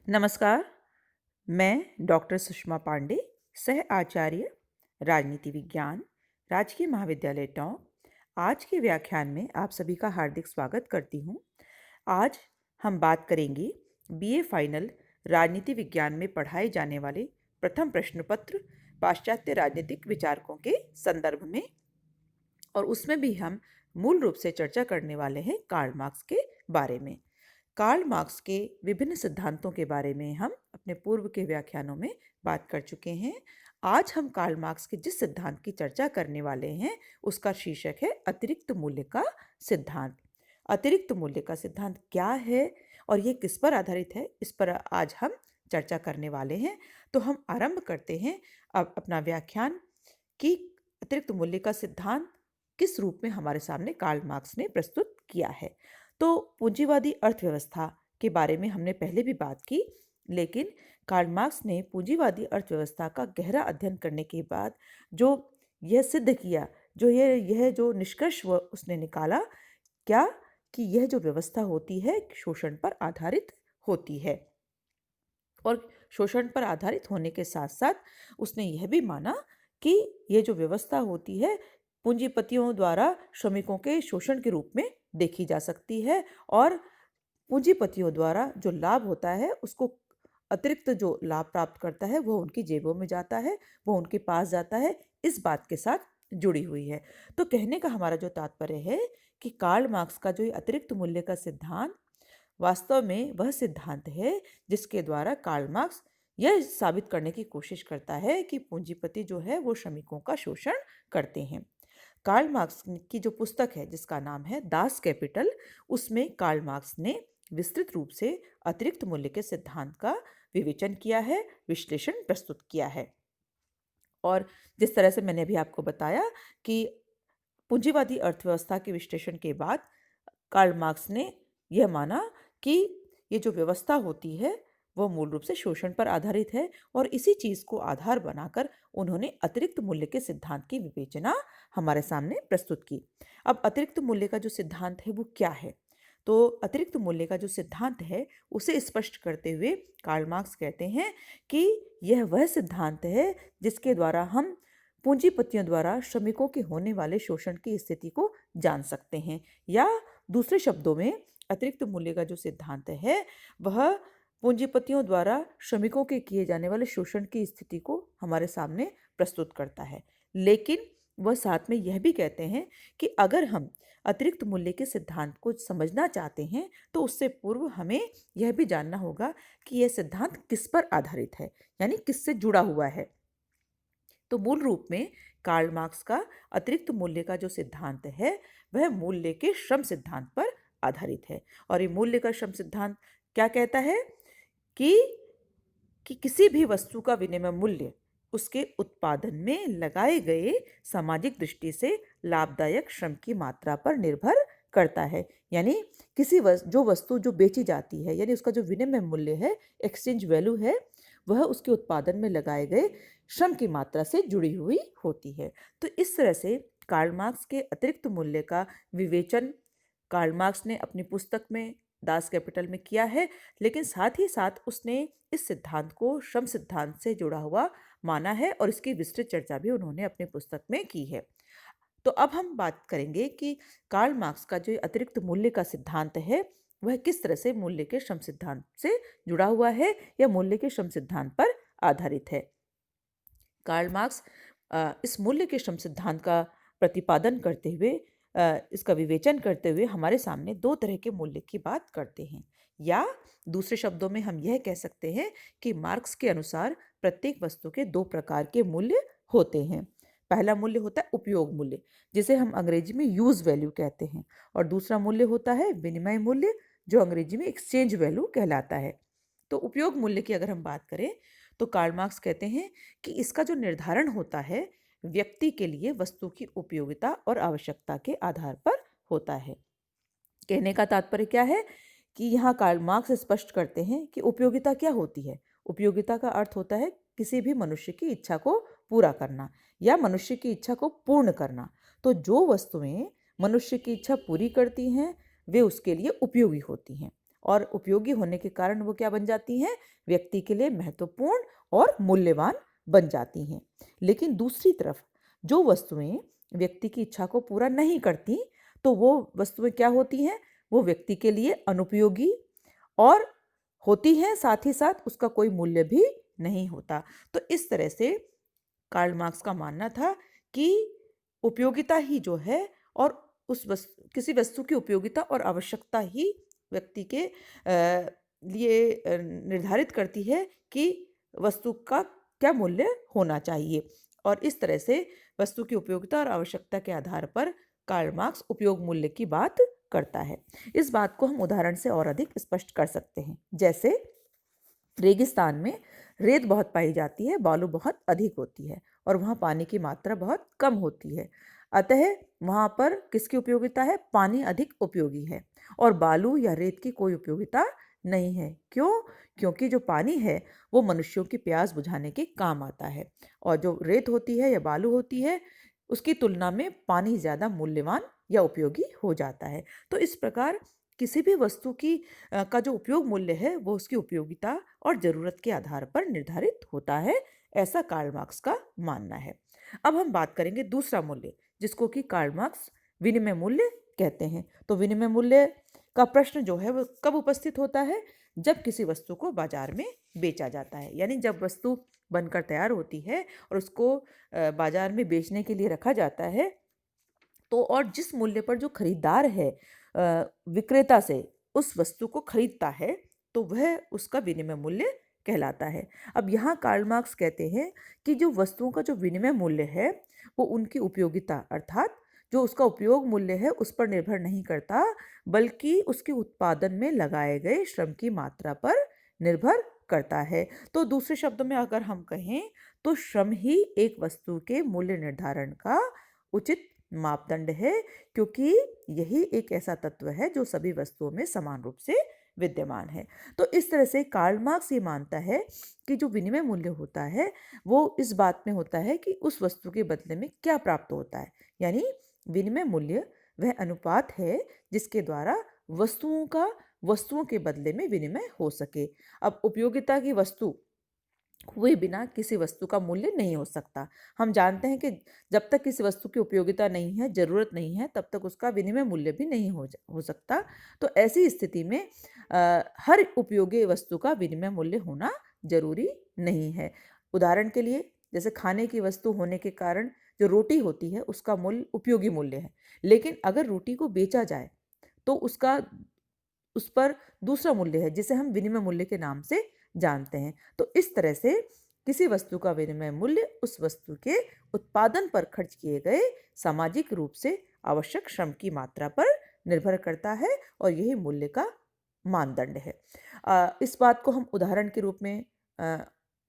नमस्कार। मैं डॉक्टर सुषमा पांडे, सह आचार्य राजनीति विज्ञान, राजकीय महाविद्यालय टोंक। आज के व्याख्यान में आप सभी का हार्दिक स्वागत करती हूँ। आज हम बात करेंगे बीए फाइनल राजनीति विज्ञान में पढ़ाए जाने वाले प्रथम प्रश्न पत्र पाश्चात्य राजनीतिक विचारकों के संदर्भ में, और उसमें भी हम मूल रूप से चर्चा करने वाले हैं कार्ल मार्क्स के बारे में। कार्ल मार्क्स के विभिन्न सिद्धांतों के बारे में हम अपने पूर्व के व्याख्यानों में बात कर चुके हैं। आज हम कार्ल मार्क्स के जिस सिद्धांत की चर्चा करने वाले हैं उसका शीर्षक है अतिरिक्त मूल्य का सिद्धांत। अतिरिक्त मूल्य का सिद्धांत क्या है और यह किस पर आधारित है, इस पर आज हम चर्चा करने वाले हैं। तो हम आरंभ करते हैं अब अपना व्याख्यान कि अतिरिक्त मूल्य का सिद्धांत किस रूप में हमारे सामने कार्ल मार्क्स ने प्रस्तुत किया है। तो पूंजीवादी अर्थव्यवस्था के बारे में हमने पहले भी बात की, लेकिन कार्ल मार्क्स ने पूंजीवादी अर्थव्यवस्था का गहरा अध्ययन करने के बाद जो यह सिद्ध किया, यह जो निष्कर्ष उसने निकाला, क्या कि यह जो व्यवस्था होती है शोषण पर आधारित होती है, और शोषण पर आधारित होने के साथ साथ उसने यह भी माना कि यह जो व्यवस्था होती है पूंजीपतियों द्वारा श्रमिकों के शोषण के रूप में देखी जा सकती है, और पूंजीपतियों द्वारा जो लाभ होता है उसको अतिरिक्त जो लाभ प्राप्त करता है वो उनकी जेबों में जाता है, वो उनके पास जाता है, इस बात के साथ जुड़ी हुई है। तो कहने का हमारा जो तात्पर्य है कि कार्ल मार्क्स का जो ये अतिरिक्त मूल्य का सिद्धांत वास्तव में वह सिद्धांत है जिसके द्वारा कार्ल मार्क्स यह साबित करने की कोशिश करता है कि पूंजीपति जो है वो श्रमिकों का शोषण करते हैं। कार्ल मार्क्स की जो पुस्तक है जिसका नाम है दास कैपिटल, उसमें कार्ल मार्क्स ने विस्तृत रूप से अतिरिक्त मूल्य के सिद्धांत का विवेचन किया है, विश्लेषण प्रस्तुत किया है। और जिस तरह से मैंने अभी आपको बताया कि पूंजीवादी अर्थव्यवस्था के विश्लेषण के बाद कार्ल मार्क्स ने यह माना कि ये जो व्यवस्था होती है वह मूल रूप से शोषण पर आधारित है, और इसी चीज को आधार बनाकर उन्होंने अतिरिक्त मूल्य के सिद्धांत की विवेचना हमारे सामने प्रस्तुत की। अब अतिरिक्त मूल्य का जो सिद्धांत है वो क्या है? तो अतिरिक्त मूल्य का जो सिद्धांत है उसे स्पष्ट करते हुए कार्ल मार्क्स कहते हैं कि यह वह सिद्धांत है जिसके द्वारा हम पूंजीपतियों द्वारा श्रमिकों के होने वाले शोषण की स्थिति को जान सकते हैं, या दूसरे शब्दों में अतिरिक्त मूल्य का जो सिद्धांत है वह पूंजीपतियों द्वारा श्रमिकों के किए जाने वाले शोषण की स्थिति को हमारे सामने प्रस्तुत करता है। लेकिन वह साथ में यह भी कहते हैं कि अगर हम अतिरिक्त मूल्य के सिद्धांत को समझना चाहते हैं तो उससे पूर्व हमें यह भी जानना होगा कि यह सिद्धांत किस पर आधारित है, यानी किससे जुड़ा हुआ है। तो मूल रूप में कार्ल मार्क्स का अतिरिक्त मूल्य का जो सिद्धांत है वह मूल्य के श्रम सिद्धांत पर आधारित है। और ये मूल्य का श्रम सिद्धांत क्या कहता है कि किसी भी वस्तु का विनिमय मूल्य उसके उत्पादन में लगाए गए सामाजिक दृष्टि से लाभदायक श्रम की मात्रा पर निर्भर करता है। यानी जो वस्तु जो बेची जाती है, यानी उसका जो विनिमय मूल्य है, एक्सचेंज वैल्यू है, वह उसके उत्पादन में लगाए गए श्रम की मात्रा से जुड़ी हुई होती है। तो इस तरह से कार्ल मार्क्स के अतिरिक्त मूल्य का विवेचन कार्ल मार्क्स ने अपनी पुस्तक में दास कैपिटल में किया है, लेकिन साथ ही साथ उसने इस सिद्धांत को श्रम सिद्धांत से जुड़ा हुआ माना है, और इसकी विस्तृत चर्चा भी उन्होंने अपनी पुस्तक में की है। तो अब हम बात करेंगे कि कार्ल मार्क्स का जो अतिरिक्त मूल्य का सिद्धांत है वह किस तरह से मूल्य के श्रम सिद्धांत से जुड़ा हुआ है या मूल्य के श्रम सिद्धांत पर आधारित है। कार्ल मार्क्स इस मूल्य के श्रम सिद्धांत का प्रतिपादन करते हुए, इसका विवेचन करते हुए हमारे सामने दो तरह के मूल्य की बात करते हैं, या दूसरे शब्दों में हम यह कह सकते हैं कि मार्क्स के अनुसार प्रत्येक वस्तु के दो प्रकार के मूल्य होते हैं। पहला मूल्य होता है उपयोग मूल्य, जिसे हम अंग्रेजी में यूज वैल्यू कहते हैं, और दूसरा मूल्य होता है विनिमय मूल्य, जो अंग्रेजी में एक्सचेंज वैल्यू कहलाता है। तो उपयोग मूल्य की अगर हम बात करें तो कार्ल मार्क्स कहते हैं कि इसका जो निर्धारण होता है व्यक्ति के लिए वस्तु की उपयोगिता और आवश्यकता के आधार पर होता है। कहने का तात्पर्य क्या है कि यहाँ कार्ल मार्क्स स्पष्ट करते हैं कि उपयोगिता क्या होती है। उपयोगिता का अर्थ होता है किसी भी मनुष्य की इच्छा को पूरा करना या मनुष्य की इच्छा को पूर्ण करना। तो जो वस्तुएं मनुष्य की इच्छा पूरी करती हैं वे उसके लिए उपयोगी होती हैं, और उपयोगी होने के कारण वो क्या बन जाती हैं, व्यक्ति के लिए महत्वपूर्ण और मूल्यवान बन जाती हैं। लेकिन दूसरी तरफ जो वस्तुएं व्यक्ति की इच्छा को पूरा नहीं करती, तो वो वस्तुएं क्या होती हैं, वो व्यक्ति के लिए अनुपयोगी और होती हैं, साथ ही साथ उसका कोई मूल्य भी नहीं होता। तो इस तरह से कार्ल मार्क्स का मानना था कि उपयोगिता ही जो है और किसी वस्तु की उपयोगिता और आवश्यकता ही व्यक्ति के लिए निर्धारित करती है कि वस्तु का क्या मूल्य होना चाहिए। और इस तरह से वस्तु की उपयोगिता और आवश्यकता के आधार पर कार्ल मार्क्स उपयोग मूल्य की बात करता है। इस बात को हम उदाहरण से और अधिक स्पष्ट कर सकते हैं। जैसे रेगिस्तान में रेत बहुत पाई जाती है, बालू बहुत अधिक होती है और वहाँ पानी की मात्रा बहुत कम होती है। अतः वहाँ पर किसकी उपयोगिता है, पानी अधिक उपयोगी है और बालू या रेत की कोई उपयोगिता नहीं है। क्यों? क्योंकि जो पानी है वो मनुष्यों की प्यास बुझाने के काम आता है और जो रेत होती है या बालू होती है उसकी तुलना में पानी ज़्यादा मूल्यवान या उपयोगी हो जाता है। तो इस प्रकार किसी भी वस्तु का जो उपयोग मूल्य है वो उसकी उपयोगिता और ज़रूरत के आधार पर निर्धारित होता है, ऐसा कार्ल मार्क्स का मानना है। अब हम बात करेंगे दूसरा मूल्य, जिसको कि कार्ल मार्क्स विनिमय मूल्य कहते हैं। तो विनिमय मूल्य का प्रश्न जो है वो कब उपस्थित होता है, जब किसी वस्तु को बाजार में बेचा जाता है। यानी जब वस्तु बनकर तैयार होती है और उसको बाजार में बेचने के लिए रखा जाता है, तो और जिस मूल्य पर जो खरीदार है विक्रेता से उस वस्तु को खरीदता है, तो वह उसका विनिमय मूल्य कहलाता है। अब यहाँ कार्ल मार्क्स कहते हैं कि जो वस्तुओं का जो विनिमय मूल्य है वो उनकी उपयोगिता अर्थात जो उसका उपयोग मूल्य है उस पर निर्भर नहीं करता, बल्कि उसके उत्पादन में लगाए गए श्रम की मात्रा पर निर्भर करता है। तो दूसरे शब्दों में अगर हम कहें तो श्रम ही एक वस्तु के मूल्य निर्धारण का उचित मापदंड है, क्योंकि यही एक ऐसा तत्व है जो सभी वस्तुओं में समान रूप से विद्यमान है। तो इस तरह से कार्ल मार्क्स ये मानता है कि जो विनिमय मूल्य होता है वो इस बात में होता है कि उस वस्तु के बदले में क्या प्राप्त होता है। यानी विनिमय मूल्य वह अनुपात है जिसके द्वारा वस्तुओं के बदले में विनिमय हो सके। अब उपयोगिता की वस्तु हुए बिना किसी वस्तु का मूल्य नहीं हो सकता। हम जानते हैं कि जब तक किसी वस्तु की उपयोगिता नहीं है, जरूरत नहीं है, तब तक उसका विनिमय मूल्य भी नहीं हो सकता। तो ऐसी स्थिति में हर उपयोगी वस्तु का विनिमय मूल्य होना जरूरी नहीं है। उदाहरण के लिए जैसे खाने की वस्तु होने के कारण जो रोटी होती है उसका मूल्य उपयोगी मूल्य है, लेकिन अगर रोटी को बेचा जाए तो उस पर दूसरा मूल्य है जिसे हम विनिमय मूल्य के नाम से जानते हैं। तो इस तरह से किसी वस्तु का विनिमय मूल्य उस वस्तु के उत्पादन पर खर्च किए गए सामाजिक रूप से आवश्यक श्रम की मात्रा पर निर्भर करता है और यही मूल्य का मानदंड है। इस बात को हम उदाहरण के रूप में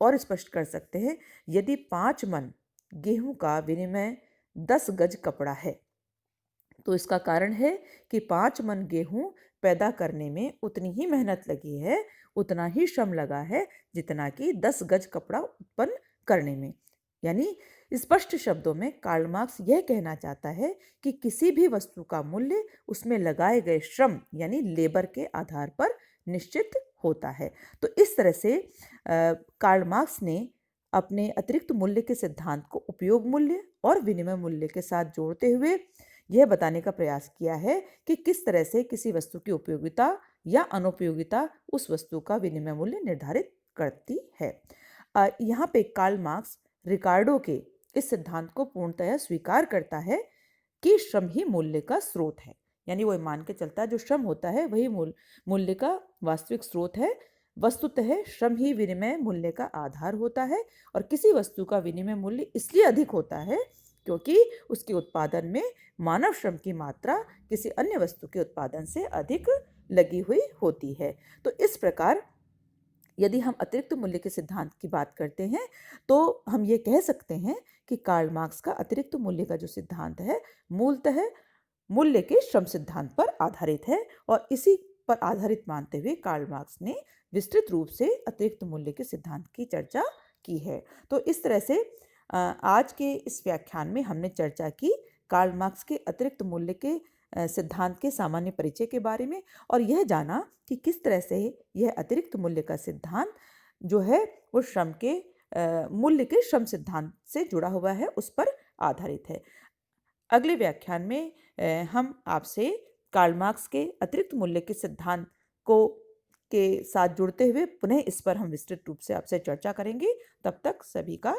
और स्पष्ट कर सकते हैं। यदि 5 मन गेहूं का विनिमय 10 गज कपड़ा है, तो इसका कारण है कि 5 मन गेहूं पैदा करने में उतनी ही मेहनत लगी है, उतना ही श्रम लगा है जितना कि 10 गज कपड़ा उत्पन्न करने में। यानी स्पष्ट शब्दों में कार्ल मार्क्स यह कहना चाहता है कि किसी भी वस्तु का मूल्य उसमें लगाए गए श्रम यानी लेबर के आधार पर निश्चित होता है। तो इस तरह से कार्ल मार्क्स ने अपने अतिरिक्त मूल्य के सिद्धांत को उपयोग मूल्य और विनिमय मूल्य के साथ जोड़ते हुए यह बताने का प्रयास किया है कि किस तरह से किसी वस्तु की उपयोगिता या अनुपयोगिता उस वस्तु का विनिमय मूल्य निर्धारित करती है। यहाँ पे कार्ल मार्क्स रिकार्डो के इस सिद्धांत को पूर्णतः स्वीकार करता है कि श्रम ही मूल्य का स्रोत है। यानी वो मान के चलता है जो श्रम होता है वही मूल्य का वास्तविक स्रोत है। वस्तुतः श्रम ही विनिमय मूल्य का आधार होता है और किसी वस्तु का विनिमय मूल्य इसलिए अधिक होता है क्योंकि उसके उत्पादन में मानव श्रम की मात्रा किसी अन्य वस्तु के उत्पादन से अधिक लगी हुई होती है। तो इस प्रकार यदि हम अतिरिक्त मूल्य के सिद्धांत की बात करते हैं तो हम ये कह सकते हैं कि कार्ल मार्क्स का अतिरिक्त मूल्य का जो सिद्धांत है मूलतः मूल्य के श्रम सिद्धांत पर आधारित है और इसी पर आधारित मानते हुए कार्ल मार्क्स ने विस्तृत रूप से अतिरिक्त मूल्य के सिद्धांत की चर्चा की है। तो इस तरह से आज के इस व्याख्यान में हमने चर्चा की कार्ल मार्क्स के अतिरिक्त मूल्य के सिद्धांत के सामान्य परिचय के बारे में और यह जाना कि किस तरह से यह अतिरिक्त मूल्य का सिद्धांत जो है वो श्रम के मूल्य के श्रम सिद्धांत से जुड़ा हुआ है, उस पर आधारित है। अगले व्याख्यान में हम आपसे कार्ल मार्क्स के अतिरिक्त मूल्य के सिद्धांत को के साथ जुड़ते हुए पुनः इस पर हम विस्तृत रूप से आपसे चर्चा करेंगे। तब तक सभी का